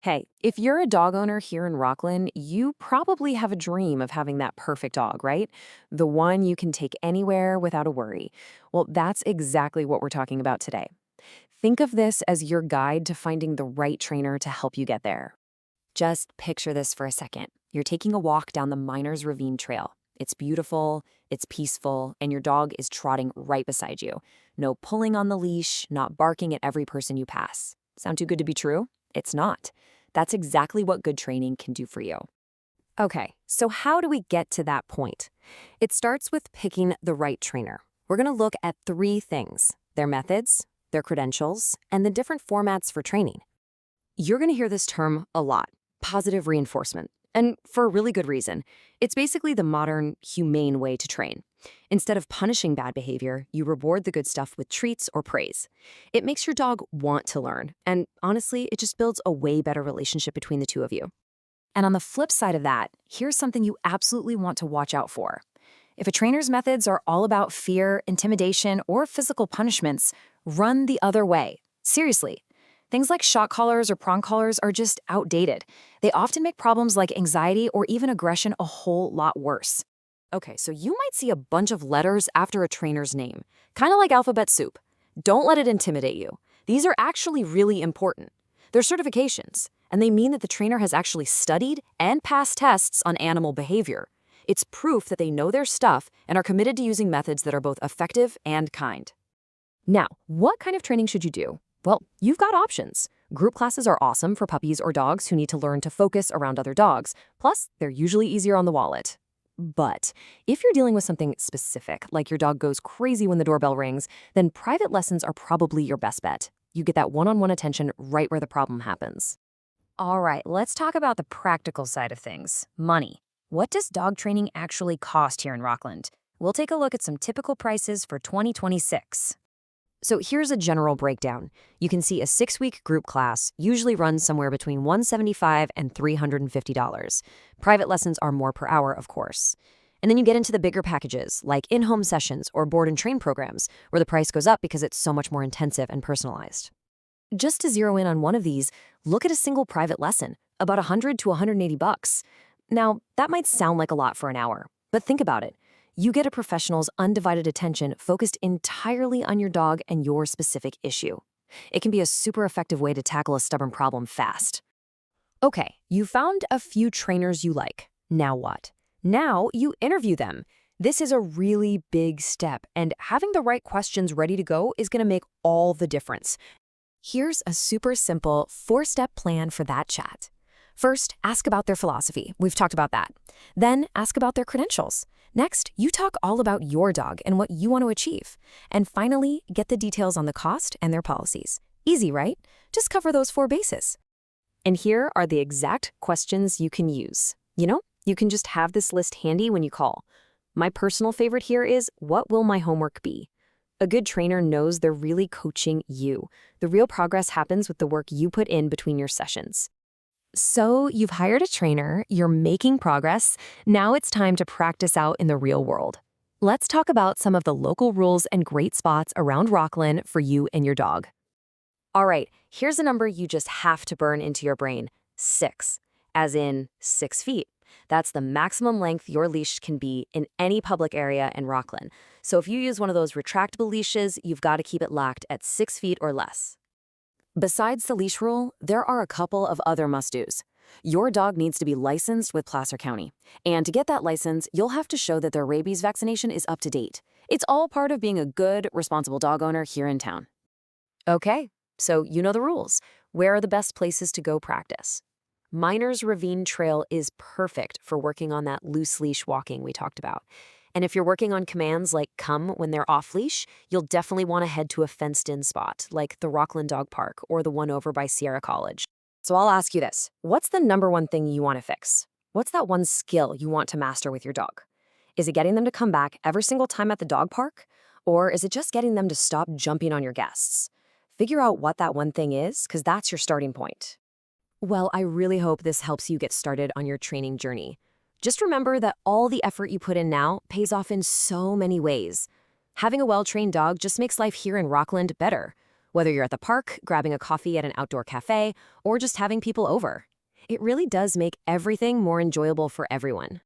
Hey, if you're a dog owner here in Rocklin, you probably have a dream of having that perfect dog, right? The one you can take anywhere without a worry. Well, that's exactly what we're talking about today. Think of this as your guide to finding the right trainer to help you get there. Just picture this for a second. You're taking a walk down the Miners Ravine Trail. It's beautiful, it's peaceful, and your dog is trotting right beside you. No pulling on the leash, not barking at every person you pass. Sound too good to be true? It's not. That's exactly what good training can do for you. Okay, so how do we get to that point? It starts with picking the right trainer. We're going to look at three things: their methods, their credentials, and the different formats for training. You're going to hear this term a lot: positive reinforcement. And for a really good reason. It's basically the modern, humane way to train. Instead of punishing bad behavior, you reward the good stuff with treats or praise. It makes your dog want to learn, and honestly, it just builds a way better relationship between the two of you. And on the flip side of that, here's something you absolutely want to watch out for. If a trainer's methods are all about fear, intimidation, or physical punishments, run the other way. Seriously. Things like shock collars or prong collars are just outdated. They often make problems like anxiety or even aggression a whole lot worse. Okay, so you might see a bunch of letters after a trainer's name, kind of like alphabet soup. Don't let it intimidate you. These are actually really important. They're certifications, and they mean that the trainer has actually studied and passed tests on animal behavior. It's proof that they know their stuff and are committed to using methods that are both effective and kind. Now, what kind of training should you do? Well, you've got options. Group classes are awesome for puppies or dogs who need to learn to focus around other dogs. Plus, they're usually easier on the wallet. But if you're dealing with something specific, like your dog goes crazy when the doorbell rings, then private lessons are probably your best bet. You get that one-on-one attention right where the problem happens. All right, let's talk about the practical side of things: money. What does dog training actually cost here in Rockland? We'll take a look at some typical prices for 2026. So here's a general breakdown. You can see a 6-week group class usually runs somewhere between $175 and $350. Private lessons are more per hour, of course. And then you get into the bigger packages, like in-home sessions or board and train programs, where the price goes up because it's so much more intensive and personalized. Just to zero in on one of these, look at a single private lesson, about 100 to 180 bucks. Now, that might sound like a lot for an hour, but think about it. You get a professional's undivided attention focused entirely on your dog and your specific issue. It can be a super effective way to tackle a stubborn problem fast. Okay, you found a few trainers you like. Now what? Now you interview them. This is a really big step, and having the right questions ready to go is going to make all the difference. Here's a super simple 4-step plan for that chat. First, ask about their philosophy. We've talked about that. Then, ask about their credentials. Next, you talk all about your dog and what you want to achieve. And finally, get the details on the cost and their policies. Easy, right? Just cover those 4 bases. And here are the exact questions you can use. You can just have this list handy when you call. My personal favorite here is, what will my homework be? A good trainer knows they're really coaching you. The real progress happens with the work you put in between your sessions. So you've hired a trainer, you're making progress. Now it's time to practice out in the real world. Let's talk about some of the local rules and great spots around Rocklin for you and your dog. All right, here's a number you just have to burn into your brain: 6, as in 6 feet. That's the maximum length your leash can be in any public area in Rocklin. So if you use one of those retractable leashes, you've got to keep it locked at 6 feet or less. Besides the leash rule, there are a couple of other must-dos. Your dog needs to be licensed with Placer County. And to get that license, you'll have to show that their rabies vaccination is up to date. It's all part of being a good, responsible dog owner here in town. Okay, so you know the rules. Where are the best places to go practice? Miners Ravine Trail is perfect for working on that loose leash walking we talked about. And if you're working on commands like come when they're off leash, you'll definitely want to head to a fenced-in spot like the Rocklin Dog Park or the one over by Sierra College. So I'll ask you this: what's the number one thing you want to fix? What's that one skill you want to master with your dog? Is it getting them to come back every single time at the dog park? Or is it just getting them to stop jumping on your guests? Figure out what that one thing is, because that's your starting point. Well, I really hope this helps you get started on your training journey. Just remember that all the effort you put in now pays off in so many ways. Having a well-trained dog just makes life here in Rockland better. whether you're at the park, grabbing a coffee at an outdoor cafe, or just having people over. It really does make everything more enjoyable for everyone.